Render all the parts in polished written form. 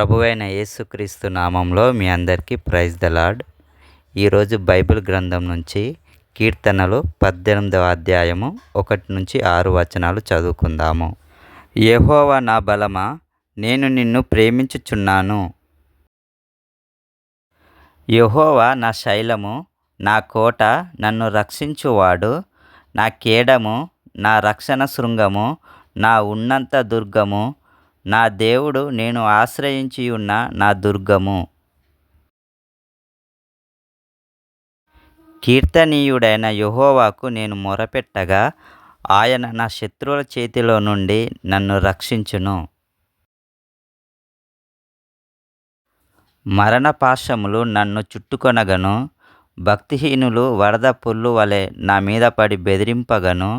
ప్రభువైన యేసుక్రీస్తు నామంలో మీ అందరికీ ప్రైజ్ ద లార్డ్. ఈరోజు బైబిల్ గ్రంథం నుంచి కీర్తనలు 18వ అధ్యాయము 1-6 వచనాలు చదువుకుందాము. యెహోవా నా బలమా, నేను నిన్ను ప్రేమించుచున్నాను. యెహోవా నా శైలము, నా కోట, నన్ను రక్షించువాడు, నా కేడము, నా రక్షణ శృంగము, నా ఉన్నత దుర్గము, నా దేవుడు, నేను ఆశ్రయించియున్న నా దుర్గము. కీర్తనీయుడైన యెహోవాకు నేను మొరపెట్టగా ఆయన నా శత్రువుల చేతిలో నుండి నన్ను రక్షించును. మరణపాశములు నన్ను చుట్టుకొనగను, భక్తిహీనులు వరద పొల్లు వలె నా మీద పడి బెదిరింపగను.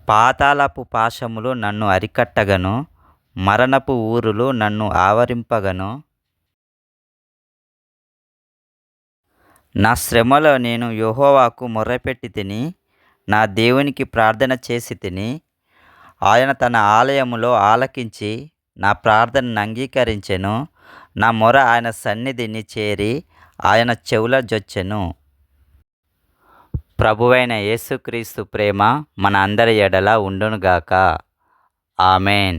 పాతాళపు పాశములు నన్ను అరికట్టగను, మరణపు ఊరులు నన్ను ఆవరింపగను. నా శ్రమలో నేను యెహోవాకు మొర్రపెట్టితిని, నా దేవునికి ప్రార్థన చేసితిని. ఆయన తన ఆలయములో ఆలకించి నా ప్రార్థనను అంగీకరించెను. నా మొర ఆయన సన్నిధిని చేరి ఆయన చెవుల జొచ్చెను. ప్రభువైన యేసుక్రీస్తు ప్రేమ మన అందరి ఎడల ఉండునుగాక. ఆమేన్.